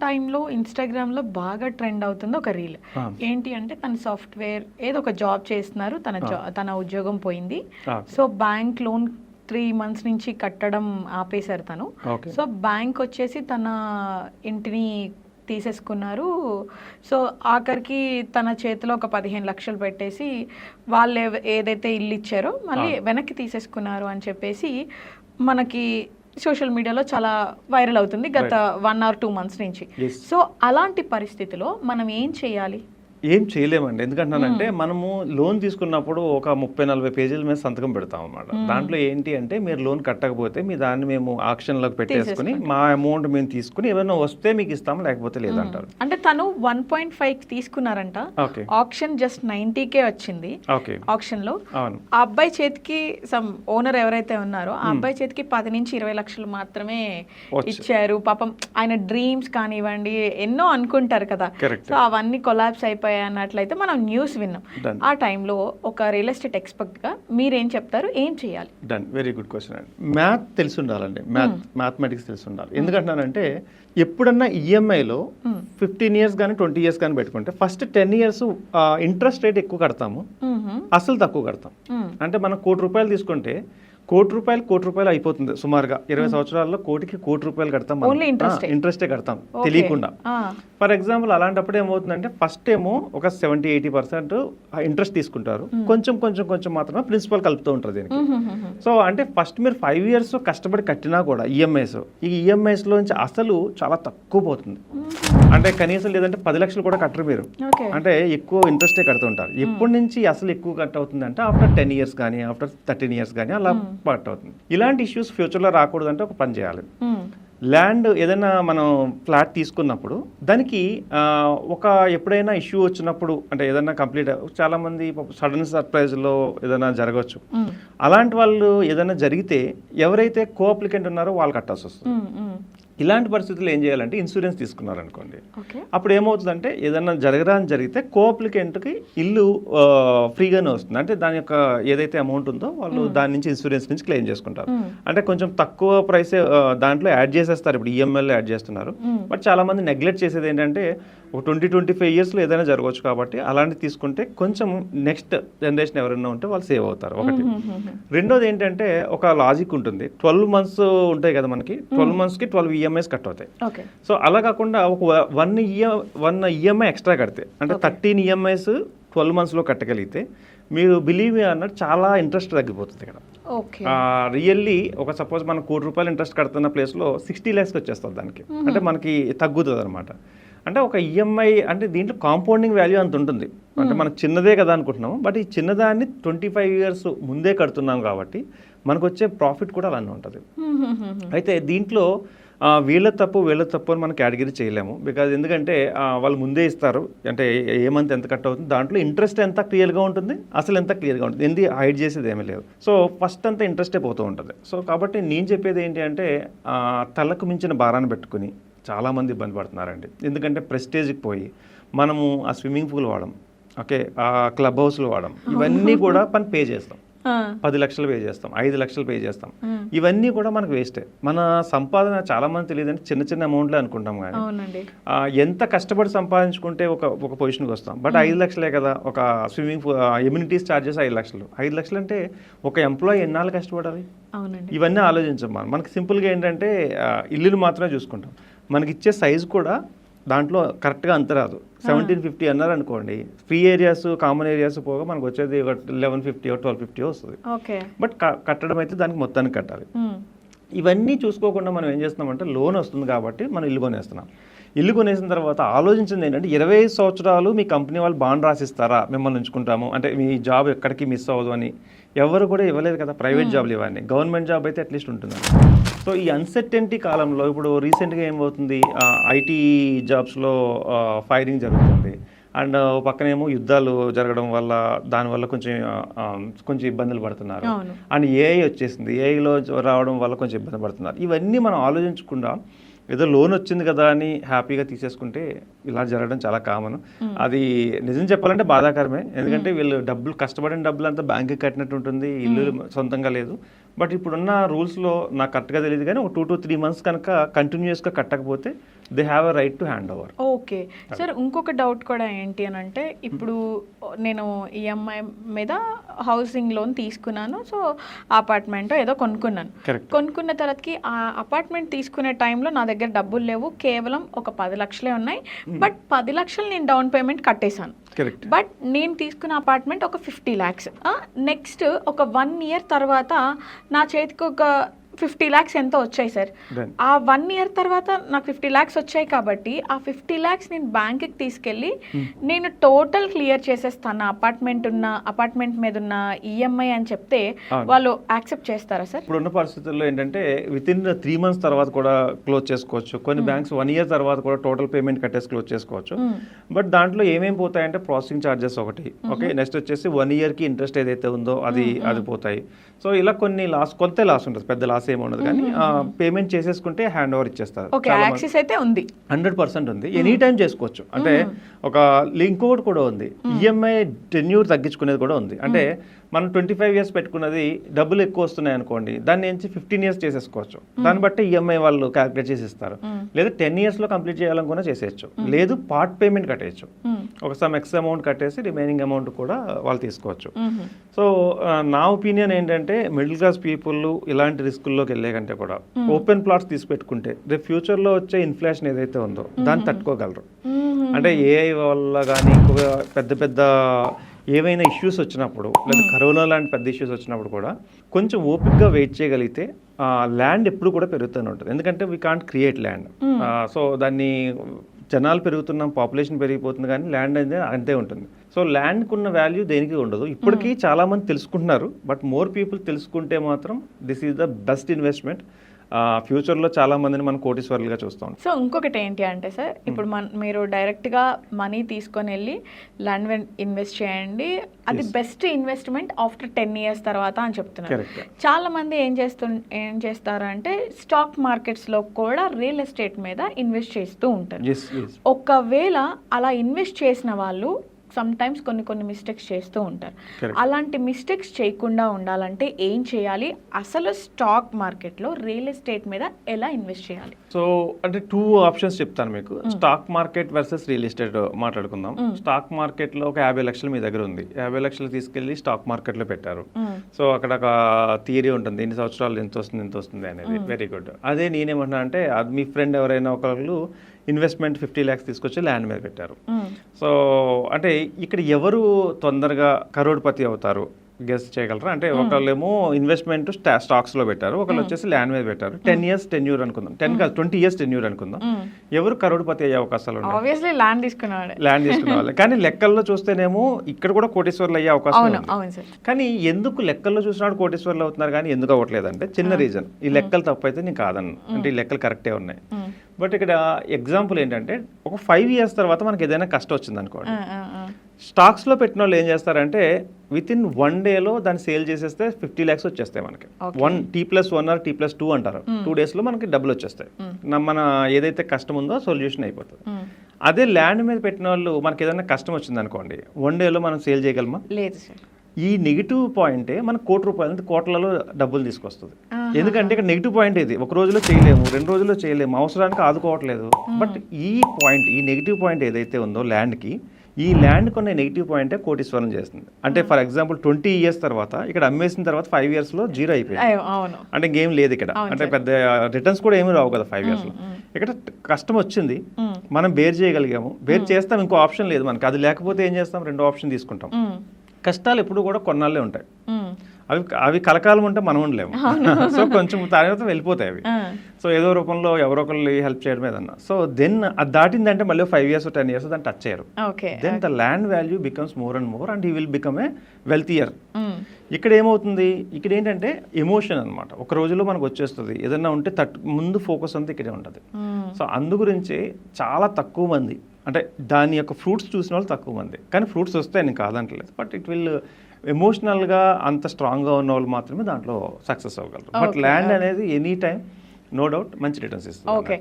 టైంలో ఇన్స్టాగ్రామ్లో బాగా ట్రెండ్ అవుతుంది ఒక రీల్. ఏంటి అంటే తన సాఫ్ట్వేర్ ఏదో ఒక జాబ్ చేస్తున్నారు, తన ఉద్యోగం పోయింది. సో బ్యాంక్ లోన్ 3 months నుంచి కట్టడం ఆపేశారు తను. సో బ్యాంక్ వచ్చేసి తన ఇంటిని తీసేసుకున్నారు. సో ఆఖరికి తన చేతిలో ఒక 15 లక్షలు పెట్టేసి వాళ్ళు ఏదైతే ఇల్లు ఇచ్చారో మళ్ళీ వెనక్కి తీసేసుకున్నారు అని చెప్పేసి మనకి సోషల్ మీడియాలో చాలా వైరల్ అవుతుంది గత 1 or 2 months నుంచి. సో అలాంటి పరిస్థితిలో మనం ఏం చేయాలి? ఏం చేయలేమండి. ఎందుకంటున్నానంటే మనము లోన్ తీసుకున్నప్పుడు ఒక 30-40 పేజీల మీద సంతకం పెడతాం అన్నమాట. దాంట్లో ఏంటి అంటే మీరు లోన్ కట్టకపోతే మీ దాన్ని మేము ఆక్షన్లోకి పెట్టేసుకుని మా అమౌంట్ మేము తీసుకుని ఏమైనా వస్తే మీకు ఇస్తాము, లేకపోతే లేదంటారు. అంటే తను 1.5 తీసుకున్నారంట. ఆప్షన్ జస్ట్ 90K వచ్చింది ఆప్షన్ లో. ఆ అబ్బాయి చేతికి సమ్ ఓనర్ ఎవరైతే ఉన్నారో ఆ అబ్బాయి చేతికి 10 నుంచి 20 లక్షలు మాత్రమే ఇచ్చారు. పాపం ఆయన డ్రీమ్స్ కానివ్వండి ఎన్నో అనుకుంటారు కదా, సో అవన్నీ కొలాప్స్ అయిపోయాయి అన్నట్లయితే మనం న్యూస్ విన్నాం. ఆ టైంలో ఒక రియల్ ఎస్టేట్ ఎక్స్పర్ట్ గా మీరేం చెప్తారు, ఏం చేయాలి? డన్, వెరీ గుడ్ క్వశ్చన్ అండి. మ్యాథ్ తెలిసి ఉండాలండి, మ్యాథమెటిక్స్ తెలిసి ఉండాలి. ఎందుకంటున్నానంటే ఎప్పుడన్నా ఈఎంఐలో 15 years కానీ 20 years కానీ పెట్టుకుంటే ఫస్ట్ 10 years ఇంట్రెస్ట్ రేట్ ఎక్కువ కడతాము, అసలు తక్కువ కడతాం. అంటే మనం ₹1,00,00,000 తీసుకుంటే ₹1,00,00,000 అయిపోతుంది సుమారుగా. 20 సంవత్సరాల్లో ₹1,00,00,000 కడతాం, ఇంట్రెస్టే కడతాం తెలియకుండా. ఫర్ ఎగ్జాంపుల్ అలాంటప్పుడు ఏమవుతుందంటే ఫస్ట్ ఏమో ఒక 70-80% ఇంట్రెస్ట్ తీసుకుంటారు, కొంచెం మాత్రమే ప్రిన్సిపల్ కలుపుతూ ఉంటారు దీనికి. సో అంటే ఫస్ట్ మీరు 5 years కష్టపడి కట్టినా కూడా ఈఎంఐస్ లోంచి అసలు చాలా తక్కువ పోతుంది. అంటే కనీసం లేదంటే 10 లక్షలు కూడా కట్టరు మీరు, అంటే ఎక్కువ ఇంట్రెస్టే కడుతుంటారు. ఎప్పటి నుంచి అసలు ఎక్కువ కట్ అవుతుంది అంటే ఆఫ్టర్ 10 years కానీ ఆఫ్టర్ 13 years కానీ అలా కట్ అవుతుంది. ఇలాంటి ఇష్యూస్ ఫ్యూచర్లో రాకూడదంటే ఒక పని చేయాలి. ల్యాండ్ ఏదైనా మనం ఫ్లాట్ తీసుకున్నప్పుడు దానికి ఒక ఎప్పుడైనా ఇష్యూ వచ్చినప్పుడు అంటే ఏదైనా కంప్లీట్ చాలా మంది సడన్ సర్ప్రైజ్లో ఏదైనా జరగవచ్చు. అలాంటి వాళ్ళు ఏదైనా జరిగితే ఎవరైతే కో అప్లికెంట్ ఉన్నారో వాళ్ళు కట్టాల్సి వస్తుంది. ఇలాంటి పరిస్థితుల్లో ఏం చేయాలంటే ఇన్సూరెన్స్ తీసుకున్నారనుకోండి, అప్పుడు ఏమవుతుందంటే ఏదైనా జరిగితే కో అప్లికెంట్కి ఇల్లు ఫ్రీగానే వస్తుంది. అంటే దాని యొక్క ఏదైతే అమౌంట్ ఉందో వాళ్ళు దాని నుంచి ఇన్సూరెన్స్ నుంచి క్లెయిమ్ చేసుకుంటారు. అంటే కొంచెం తక్కువ ప్రైసే దాంట్లో యాడ్ చేసేస్తారు, ఇప్పుడు ఈఎంఐలో యాడ్ చేస్తున్నారు. బట్ చాలా మంది నెగ్లెక్ట్ చేసేది ఏంటంటే ఒక 20-25 yearsలో ఏదైనా జరగవచ్చు కాబట్టి అలాంటివి తీసుకుంటే కొంచెం నెక్స్ట్ జనరేషన్ ఎవరైనా ఉంటే వాళ్ళు సేవ్ అవుతారు. ఒకటి. రెండోది ఏంటంటే ఒక లాజిక్ ఉంటుంది, 12 months ఉంటాయి కదా మనకి, 12 monthsకి 12 EMIs కట్ అవుతాయి. సో అలా కాకుండా ఒక 1 EMI ఎక్స్ట్రా కడితే అంటే 13 EMIs 12 monthsలో కట్టగలిగితే మీరు బిలీవ్ అన్నట్టు చాలా ఇంట్రెస్ట్ తగ్గిపోతుంది ఇక్కడ. రియల్లీ ఒక సపోజ్ మనం ₹1,00,00,000 ఇంట్రెస్ట్ కడుతున్న ప్లేస్లో 60 lakhs వచ్చేస్తుంది దానికి. అంటే మనకి తగ్గుతుంది అనమాట. అంటే ఒక ఈఎంఐ అంటే దీంట్లో కాంపౌండింగ్ వాల్యూ అంత ఉంటుంది. అంటే మనం చిన్నదే కదా అనుకుంటున్నాము, బట్ ఈ చిన్నదాన్ని 25 years ముందే కడుతున్నాం కాబట్టి మనకు వచ్చే ప్రాఫిట్ కూడా అలానే ఉంటుంది. అయితే దీంట్లో వీళ్ళ తప్పు అని మనం కేటగిరీ చేయలేము. బికాజ్ ఎందుకంటే వాళ్ళు ముందే ఇస్తారు, అంటే ఏ మంత్ ఎంత కట్ అవుతుంది, దాంట్లో ఇంట్రెస్ట్ ఎంత క్లియర్గా ఉంటుంది, అసలు ఎంత క్లియర్గా ఉంటుంది, ఎందుకు హైడ్ చేసేది ఏమీ లేదు. సో ఫస్ట్ అంతా ఇంట్రెస్టే పోతూ ఉంటుంది. సో కాబట్టి నేను చెప్పేది ఏంటి అంటే తలకు మించిన భారాన్ని పెట్టుకుని చాలామంది ఇబ్బంది పడుతున్నారండి. ఎందుకంటే ప్రెస్టేజ్కి పోయి మనము ఆ స్విమ్మింగ్ పూల్ వాడడం, ఆ క్లబ్ హౌస్లో వాడడం, ఇవన్నీ కూడా పే చేస్తాం. 10 లక్షలు పే చేస్తాం, 5 లక్షలు పే చేస్తాం. ఇవన్నీ కూడా మనకు వేస్టే. మన సంపాదన చాలా మంది తెలియదంటే చిన్న అమౌంట్లే అనుకుంటాం, కానీ ఎంత కష్టపడి సంపాదించుకుంటే ఒక పొజిషన్కి వస్తాం. బట్ 5 లక్షలే కదా, ఒక స్విమ్మింగ్ పూల్ ఎమ్యూనిటీస్ ఛార్జెస్ 5 లక్షలు. 5 లక్షలు అంటే ఒక ఎంప్లాయీ ఎన్నాళ్ళు కష్టపడాలి? ఇవన్నీ ఆలోచించాం. మనకి సింపుల్గా ఏంటంటే ఇల్లుని మాత్రమే చూసుకుంటాం. మనకి ఇచ్చే సైజు కూడా దాంట్లో కరెక్ట్గా అంత రాదు. 1750 అన్నారు అనుకోండి, ఫ్రీ ఏరియాస్ కామన్ ఏరియాస్ పోగా మనకు వచ్చేది 1150 1250 వస్తుంది. బట్ కట్టడం అయితే దానికి మొత్తానికి కట్టాలి. ఇవన్నీ చూసుకోకుండా మనం ఏం చేస్తున్నామంటే లోన్ వస్తుంది కాబట్టి మనం ఇల్లు కొనేస్తున్నాం. ఇల్లు కొనేసిన తర్వాత ఆలోచించింది ఏంటంటే 25 సంవత్సరాలు మీ కంపెనీ వాళ్ళు బాండ్ రాసిస్తారా, మిమ్మల్ని ఉంచుకుంటాము అంటే మీ జాబ్ ఎక్కడికి మిస్ అవ్వదు అని ఎవరు కూడా ఇవ్వలేదు కదా. ప్రైవేట్ జాబ్లు ఇవన్నీ, గవర్నమెంట్ జాబ్ అయితే అట్లీస్ట్ ఉంటుంది. సో ఈ అన్సర్టెనిటీ కాలంలో ఇప్పుడు రీసెంట్గా ఏమవుతుంది, ఐటీ జాబ్స్లో ఫైరింగ్ జరుగుతుంది. అండ్ పక్కనేమో యుద్ధాలు జరగడం వల్ల దానివల్ల కొంచెం ఇబ్బందులు పడుతున్నారు. అండ్ ఏఐ వచ్చేసింది, ఏఐలో రావడం వల్ల కొంచెం ఇబ్బంది పడుతున్నారు. ఇవన్నీ మనం ఆలోచించకుండా ఏదో లోన్ వచ్చింది కదా అని హ్యాపీగా తీసేసుకుంటే ఇలా జరగడం చాలా కామన్. అది నిజం చెప్పాలంటే బాధాకరమే. ఎందుకంటే వీళ్ళు కష్టపడిన డబ్బులు అంతా బ్యాంకుకి కట్టినట్టు ఉంటుంది, ఇల్లు సొంతంగా లేదు. బట్ ఇప్పుడున్న రూల్స్లో నాకు కరెక్ట్గా తెలియదు కానీ ఒక 2 to 3 months కనుక కంటిన్యూస్గా కట్టకపోతే they have a right to hand over. Okay sir, ఇంకొక డౌట్ కూడా ఏంటి అని అంటే, ఇప్పుడు నేను ఈఎంఐ మీద హౌసింగ్ లోన్ తీసుకున్నాను, సో అపార్ట్మెంట్ ఏదో కొనుక్కున్నాను. కొనుక్కున్న తర్వాతకి ఆ అపార్ట్మెంట్ తీసుకునే టైంలో నా దగ్గర డబ్బులు లేవు, కేవలం ఒక 10 లక్షలే ఉన్నాయి. బట్ 10 లక్షలు నేను డౌన్ పేమెంట్ కట్టేశాను. బట్ నేను తీసుకున్న అపార్ట్మెంట్ ఒక 50 lakhs. నెక్స్ట్ ఒక 1 year తర్వాత నా చేతికి ఒక 50 lakhs ఎంతో వచ్చాయి సార్. ఆ 1 year తర్వాత నాకు 50 lakhs వచ్చాయి కాబట్టి ఆ 50 lakhs నేను బ్యాంక్కి తీసుకెళ్ళి నేను టోటల్ క్లియర్ చేసేస్తాను అపార్ట్మెంట్ మీద ఉన్న ఈఎంఐ అని చెప్తే వాళ్ళు యాక్సెప్ట్ చేస్తారా సార్? ఇప్పుడున్న పరిస్థితుల్లో ఏంటంటే వితిన్ 3 months తర్వాత కూడా క్లోజ్ చేసుకోవచ్చు. కొన్ని బ్యాంక్స్ 1 year తర్వాత కూడా టోటల్ పేమెంట్ కట్టేసి క్లోజ్ చేసుకోవచ్చు. బట్ దాంట్లో ఏమేమి పోతాయంటే ప్రాసెసింగ్ ఛార్జెస్ ఒకటి, ఓకే, నెక్స్ట్ వచ్చేసి 1 yearకి ఇంట్రెస్ట్ ఏదైతే ఉందో అది పోతాయి. సో ఇలా కొన్ని కొంత లాస్ ఉంటుంది, పెద్ద లాస్ ఏమి ఉండదు, కానీ పేమెంట్ చేసేసుకుంటే హ్యాండ్ ఓవర్ ఇచ్చేస్తారు. 100% ఉంది, ఎనీ టైం చేసుకోవచ్చు. అంటే ఒక ఇంకోటి కూడా ఉంది, ఈఎంఐ టెన్యూర్ తగ్గించుకునేది కూడా ఉంది. అంటే మనం 25 years పెట్టుకున్నది డబ్బులు ఎక్కువ వస్తున్నాయి అనుకోండి, దాన్ని నుంచి 15 years చేసేసుకోవచ్చు. దాన్ని బట్టి ఈఎంఐ వాళ్ళు క్యాలిక్యులేట్ చేసి ఇస్తారు. లేదా 10 years లో కంప్లీట్ చేయాలనుకున్నా చేసేయచ్చు, లేదు పార్ట్ పేమెంట్ కట్టేయచ్చు. ఒక సమ్ ఎక్స్ అమౌంట్ కట్టేసి రిమైనింగ్ అమౌంట్ కూడా వాళ్ళు తీసుకోవచ్చు. సో నా ఒపీనియన్ ఏంటంటే మిడిల్ క్లాస్ పీపుల్ ఇలాంటి రిస్కుల్లోకి వెళ్ళే కంటే కూడా ఓపెన్ ప్లాట్స్ తీసి పెట్టుకుంటే రేపు ఫ్యూచర్లో వచ్చే ఇన్ఫ్లేషన్ ఏదైతే ఉందో దాన్ని తట్టుకోగలరు. అంటే ఏఐ వల్ల కానీ ఇంకొక పెద్ద ఏవైనా ఇష్యూస్ వచ్చినప్పుడు, లేదా కరోనా లాంటి పెద్ద ఇష్యూస్ వచ్చినప్పుడు కూడా కొంచెం ఓపిక్గా వెయిట్ చేయగలిగితే ల్యాండ్ ఎప్పుడు కూడా పెరుగుతూనే ఉంటుంది. ఎందుకంటే we can't create land. So దాన్ని జనాలు పెరుగుతున్నాం, పాపులేషన్ పెరిగిపోతుంది, కానీ ల్యాండ్ అనేది అంతే ఉంటుంది. సో ల్యాండ్కి ఉన్న వాల్యూ దేనికి ఉండదు. ఇప్పటికీ చాలా మంది తెలుసుకుంటున్నారు, బట్ మోర్ పీపుల్ తెలుసుకుంటే మాత్రం this is the best investment. ఫ్యూచర్లో చాలా మందిని మనం కోటీశ్వరులుగా చూస్తాం. సో ఇంకొకటి ఏంటి అంటే సార్, ఇప్పుడు మీరు డైరెక్ట్గా మనీ తీసుకొని వెళ్ళి ల్యాండ్ ఇన్వెస్ట్ చేయండి, అది బెస్ట్ ఇన్వెస్ట్మెంట్ ఆఫ్టర్ 10 years తర్వాత అని చెప్తున్నారు. చాలా మంది ఏం చేస్తారు అంటే స్టాక్ మార్కెట్స్లో కూడా రియల్ ఎస్టేట్ మీద ఇన్వెస్ట్ చేస్తూ ఉంటారు. ఒకవేళ అలా ఇన్వెస్ట్ చేసిన వాళ్ళు సమ్టైమ్స్ కొన్ని మిస్టేక్స్ చేస్తూ ఉంటారు. అలాంటి మిస్టేక్స్ చేయకుండా ఉండాలంటే ఏం చేయాలి? అసలు స్టాక్ మార్కెట్లో రియల్ ఎస్టేట్ మీద ఎలా ఇన్వెస్ట్ చేయాలి? సో అంటే 2 options చెప్తాను మీకు. Stock market versus real estate మాట్లాడుకుందాం. స్టాక్ మార్కెట్లో ఒక 50 లక్షలు మీ దగ్గర ఉంది, 50 లక్షలు తీసుకెళ్ళి స్టాక్ మార్కెట్లో పెట్టారు. సో అక్కడ ఒక థియరీ ఉంటుంది, ఇన్ని సంవత్సరాలు ఎంత వస్తుంది అనేది. Very good. అదే నేనేమంటున్నా అంటే మీ ఫ్రెండ్ ఎవరైనా ఒకళ్ళు ఇన్వెస్ట్మెంట్ 50 lakhs తీసుకొచ్చి ల్యాండ్ మీద పెట్టారు. సో అంటే ఇక్కడ ఎవరు తొందరగా కరోడ్పతి అవుతారు గెస్ చేయగలరా? అంటే ఒకళ్ళేమో ఇన్వెస్ట్మెంట్ స్టాక్స్ లో పెట్టారు, ఒకళ్ళు వచ్చేసి ల్యాండ్ మీద పెట్టారు. 10 years టెన్యూర్ అనుకుందాం, 20 years టెన్యూర్ అనుకుందాం. ఎవరు కరోడ్పతి అయ్యే అవకాశాలు ఉన్నాయి? ల్యాండ్ తీసుకునే వాళ్ళు. కానీ లెక్కల్లో చూస్తేనేమో ఇక్కడ కూడా కోటీశ్వర్లు అయ్యే అవకాశం ఉంది. కానీ ఎందుకు లెక్కల్లో చూసినాడు కోటీశ్వర్లు అవుతున్నారు కానీ ఎందుకు అవ్వట్లేదు అంటే చిన్న రీజన్, ఈ లెక్కలు తప్పైతే నేను కాదన్ను, అంటే ఈ లెక్కలు కరెక్టే ఉన్నాయి. బట్ ఇక్కడ ఎగ్జాంపుల్ ఏంటంటే ఒక 5 years తర్వాత మనకి ఏదైనా కష్టం వచ్చింది అనుకోండి, స్టాక్స్లో పెట్టిన వాళ్ళు ఏం చేస్తారంటే వితిన్ 1 dayలో దాన్ని సేల్ చేసేస్తే 50 lakhs వచ్చేస్తాయి మనకి. T+1 or T+2 అంటారు. 2 daysలో మనకి డబ్బులు వచ్చేస్తాయి. మన ఏదైతే కష్టం ఉందో సొల్యూషన్ అయిపోతుంది. అదే ల్యాండ్ మీద పెట్టిన వాళ్ళు మనకి ఏదైనా కష్టం వచ్చింది అనుకోండి, 1 dayలో మనం సేల్ చేయగలమా? లేదు సార్. ఈ నెగిటివ్ పాయింటే మనకు ₹1,00,00,000 కోట్లలో డబ్బులు తీసుకొస్తుంది. ఎందుకంటే ఇక్కడ నెగిటివ్ పాయింట్ ఇది, ఒక రోజులో చేయలేము, 2 రోజుల్లో చేయలేము, అవసరానికి ఆదుకోవట్లేదు. బట్ ఈ పాయింట్, ఈ నెగిటివ్ పాయింట్ ఏదైతే ఉందో ల్యాండ్కి, ఈ ల్యాండ్ కొన్న నెగిటివ్ పాయింటే కోటీశ్వరం చేస్తుంది. అంటే ఫర్ ఎగ్జాంపుల్ 20 years తర్వాత ఇక్కడ అమ్మేసిన తర్వాత 5 yearsలో జీరో అయిపోయింది. అంటే ఇంకేం లేదు ఇక్కడ, అంటే పెద్ద రిటర్న్స్ కూడా ఏమీ రావు కదా 5 yearsలో. ఇక్కడ కష్టం వచ్చింది, మనం బేర్ చేయగలిగాము, బేర్ చేస్తాం, ఇంకో ఆప్షన్ లేదు మనకి. అది లేకపోతే ఏం చేస్తాం? 2వ ఆప్షన్ తీసుకుంటాం. కష్టాలు ఎప్పుడు కూడా కొన్నాళ్ళే ఉంటాయి, అవి కలకాలం ఉంటే మనం ఉండలేము. సో కొంచెం తర్వాత వెళ్ళిపోతాయి అవి. సో ఏదో రూపంలో ఎవరో ఒకళ్ళు హెల్ప్ చేయడం ఏదన్నా. సో దెన్ అది దాటిందంటే మళ్ళీ 5 years 10 years దాన్ని టచ్ చేయరు. Then the land value becomes more and more and he will become a wealthier. ఇక్కడ ఏమవుతుంది, ఇక్కడ ఏంటంటే ఎమోషన్ అనమాట. ఒక రోజులో మనకు వచ్చేస్తుంది, ఏదన్నా ఉంటే ముందు ఫోకస్ అంతా ఇక్కడే ఉంటుంది. సో అందు గురించి చాలా తక్కువ మంది, అంటే దాని యొక్క ఫ్రూట్స్ చూసిన వాళ్ళు తక్కువ మంది, కానీ ఫ్రూట్స్ వస్తాయి నేను కాదంటలేదు. బట్ ఇట్ విల్ ఎమోషనల్గా అంత స్ట్రాంగ్గా ఉన్న వాళ్ళు మాత్రమే దాంట్లో సక్సెస్ అవ్వగలరు. బట్ ల్యాండ్ అనేది ఎనీ టైం నో డౌట్ మంచి రిటర్న్స్ ఇస్తుంది.